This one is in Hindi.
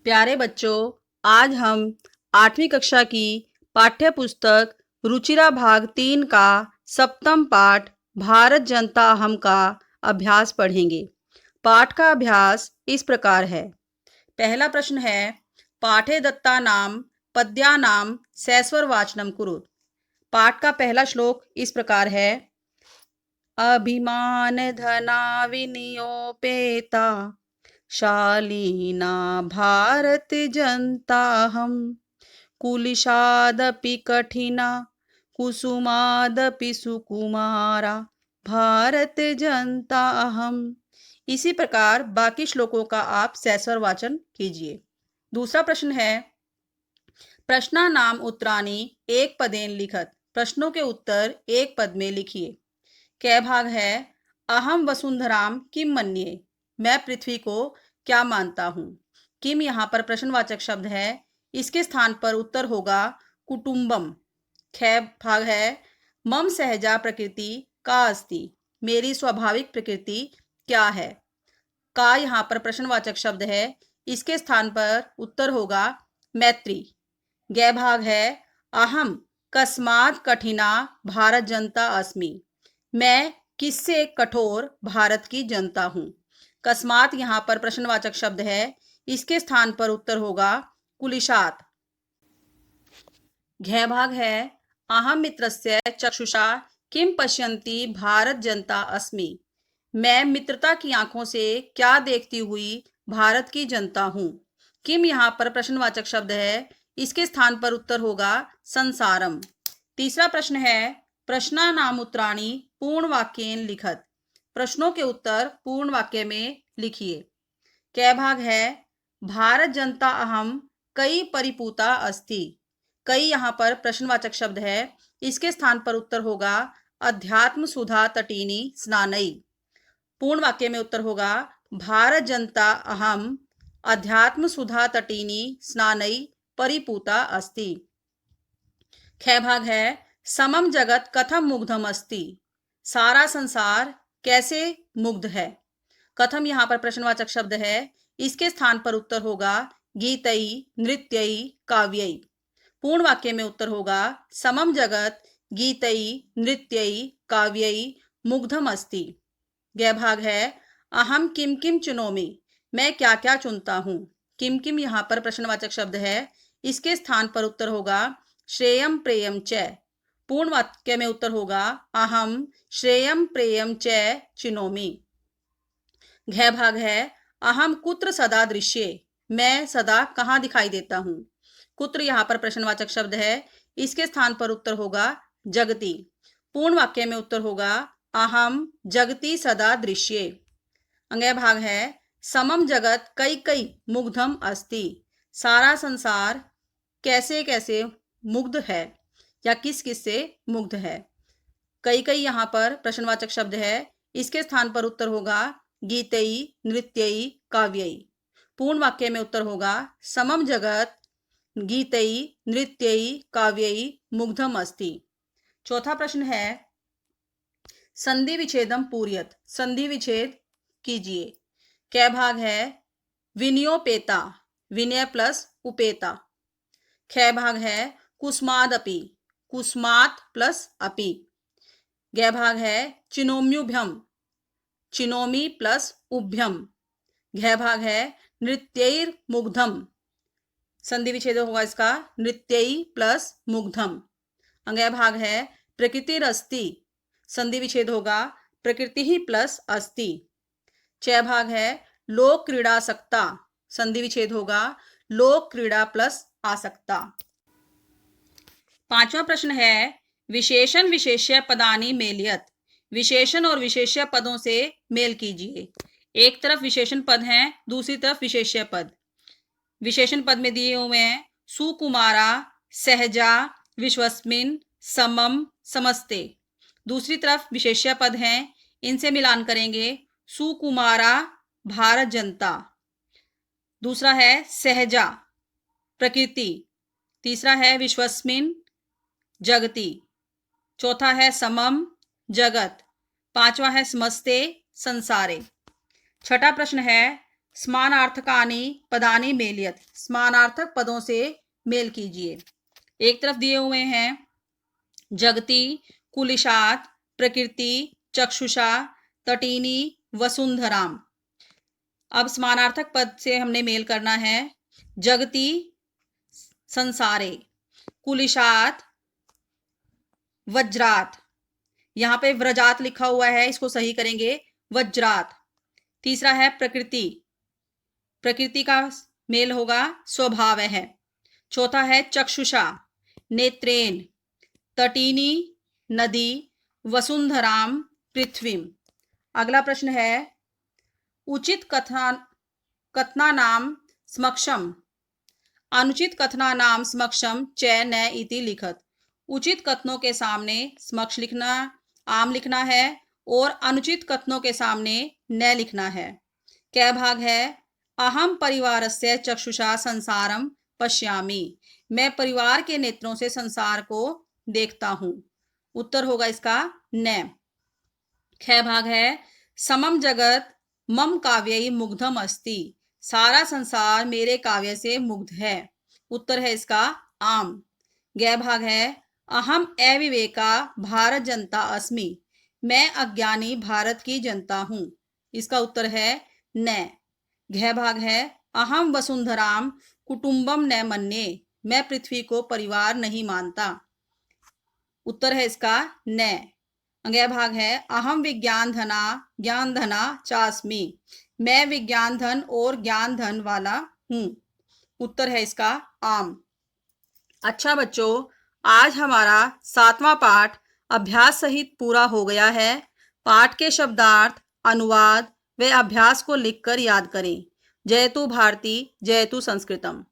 प्यारे बच्चों, आज हम 8वीं कक्षा की पाठ्य पुस्तक रुचिरा भाग 3 का सप्तम पाठ भारत जनता हम का अभ्यास पढ़ेंगे। पाठ का अभ्यास इस प्रकार है। पहला प्रश्न है, पाठे दत्ता नाम पद्या नाम सैस्वर वाचनम कुरुत। पाठ का पहला श्लोक इस प्रकार है। अभिमान धना विनियोपेता शालीना भारत जनता हम कुलिशादपि कठिना कुसुमादपि सुकुमारा भारत जनता हम। इसी प्रकार बाकी श्लोकों का आप सैस्वर वाचन कीजिए। दूसरा प्रश्न है, प्रश्ना नाम उत्तराणी एक पदेन लिखत। प्रश्नों के उत्तर एक पद में लिखिए। कै भाग है, अहम वसुंधराम किम मन्ये, मैं पृथ्वी को क्या मानता हूँ। किम यहाँ पर प्रश्नवाचक शब्द है, इसके स्थान पर उत्तर होगा कुटुंबम। ख भाग है, मम सहजा प्रकृति का अस्ति, मेरी स्वाभाविक प्रकृति क्या है। का यहाँ पर प्रश्नवाचक शब्द है, इसके स्थान पर उत्तर होगा मैत्री। गै भाग है, अहम कस्मात् कठिना भारत जनता अस्मि, मैं किससे कठोर भारत की जनता हूँ। कस्मात यहाँ पर प्रश्नवाचक शब्द है, इसके स्थान पर उत्तर होगा कुलिशात। घै भाग है, अहम मित्रस्य चक्षुषा किम पश्यन्ति भारत जनता अस्मि, मैं मित्रता की आंखों से क्या देखती हुई भारत की जनता हूँ। किम यहाँ पर प्रश्नवाचक शब्द है, इसके स्थान पर उत्तर होगा संसारम। तीसरा प्रश्न है, प्रश्ना नाम उत्तराणी पूर्ण वाक्येन लिखत। प्रश्नों के उत्तर पूर्ण वाक्य में लिखिए। कै भाग है, भारत जनता अहम कई परिपूता अस्ति, कई यहाँ पर प्रश्नवाचक शब्द है, इसके स्थान पर उत्तर होगा अध्यात्म सुधा तटीनी स्नानई। पूर्ण वाक्य में उत्तर होगा भारत जनता अहम अध्यात्म सुधा तटीनी स्नानई परिपूता अस्ति। ख भाग है, समम जगत कथम मुग्धम अस्ति, सारा संसार कैसे मुग्ध है। कथम यहाँ पर प्रश्नवाचक शब्द है, इसके स्थान पर उत्तर होगा गीतई नृत्यई काव्यई। पूर्ण वाक्य में उत्तर होगा समम जगत गीतई नृत्यई काव्यई मुग्धम अस्ति। गै भाग है, अहम किम किम चुनोमि, मैं क्या क्या चुनता हूँ। किम किम यहाँ पर प्रश्नवाचक शब्द है, इसके स्थान पर उत्तर होगा श्रेयम प्रेयम च। पूर्ण वाक्य में उत्तर होगा अहम श्रेयम प्रेयम च चिनोमि। घै भाग है, अहम कुत्र सदा दृश्ये, मैं सदा कहाँ दिखाई देता हूँ। कुत्र यहाँ पर प्रश्नवाचक शब्द है, इसके स्थान पर उत्तर होगा जगति। पूर्ण वाक्य में उत्तर होगा अहम जगति सदा दृश्ये। अंगय भाग है, समम जगत कई कई मुग्धम अस्ति, सारा संसार कैसे कैसे मुग्ध है या किस किस से मुग्ध है। कई कई यहाँ पर प्रश्नवाचक शब्द है, इसके स्थान पर उत्तर होगा गीतई नृत्यई काव्यई। पूर्ण वाक्य में उत्तर होगा समम जगत गीतई नृत्यई काव्यई मुग्धम अस्ति। चौथा प्रश्न है, संधि विच्छेदम पूर्यत, संधि विच्छेद कीजिए। कै भाग है, विनियोपेता, विनय प्लस उपेता। ख भाग है, कुस्मादपि, कुस्मात प्लस अपि। गै भाग है, चिनोम्युभ्यम, चिनोमी प्लस उभ्यम। घै भाग है, नृत्यैर मुग्धम, संधि विच्छेद होगा इसका नृत्यई प्लस मुग्धम। अंगय भाग है, प्रकृतिरस्ति, संधि विच्छेद होगा प्रकृति ही प्लस अस्ति। च भाग है, लोक क्रीड़ासक्ता, संधि विच्छेद होगा लोक क्रीड़ा प्लस आसक्ता। पांचवा प्रश्न है, विशेषण विशेष्य पदानी मेलियत, विशेषण और विशेष्य पदों से मेल कीजिए। एक तरफ विशेषण पद हैं, दूसरी तरफ विशेष्य पद। विशेषण पद में दिए हुए हैं सुकुमारा, सहजा, विश्वस्मिन, समम, समस्ते। दूसरी तरफ विशेष्य पद हैं, इनसे मिलान करेंगे सुकुमारा भारत जनता, दूसरा है सहजा प्रकृति, तीसरा है विश्वस्मिन जगति, चौथा है समम जगत, पांचवा है समस्ते संसारे। छठा प्रश्न है, समानार्थकानि पदानि मेलयत, समानार्थक पदों से मेल कीजिए। एक तरफ दिए हुए हैं जगति, कुलिशात, प्रकृति, चक्षुषा, तटीनी, वसुंधराम। अब समानार्थक पद से हमने मेल करना है। जगति संसारे, कुलिशात वज्रात, यहाँ पे व्रजात लिखा हुआ है, इसको सही करेंगे वज्रात। तीसरा है प्रकृति, प्रकृति का मेल होगा स्वभाव है। चौथा है चक्षुषा, नेत्रेन, तटीनी नदी, वसुंधराम पृथ्वीम। अगला प्रश्न है उचित कथनानाम समक्षम, अनुचित कथनानाम समक्षम च न इति लिखत। उचित कथनों के सामने समक्ष लिखना, आम लिखना है, और अनुचित कथनों के सामने न लिखना है। कै भाग है अहम परिवारस्य चक्षुषा संसारम पश्यामि, मैं परिवार के नेत्रों से संसार को देखता हूं। उत्तर होगा इसका न। ख भाग है समम जगत मम काव्यई मुग्धम अस्ति, सारा संसार मेरे काव्य से मुग्ध है। उत्तर है इसका आम। ग भाग है अहम अविवेका भारत जनता अस्मि, मैं अज्ञानी भारत की जनता हूं। इसका उत्तर है न। घ भाग है अहम वसुंधराम कुटुंबम न मन्ये, मैं पृथ्वी को परिवार नहीं मानता। उत्तर है इसका न। अंग्या भाग है अहम विज्ञान धना ज्ञान धना चास्मी, मैं विज्ञान धन और ज्ञान धन वाला हूं। उत्तर है इसका आम। अच्छा बच्चों, आज हमारा 7वां पाठ अभ्यास सहित पूरा हो गया है। पाठ के शब्दार्थ, अनुवाद व अभ्यास को लिखकर याद करें। जयतु भारती, जयतु संस्कृतम।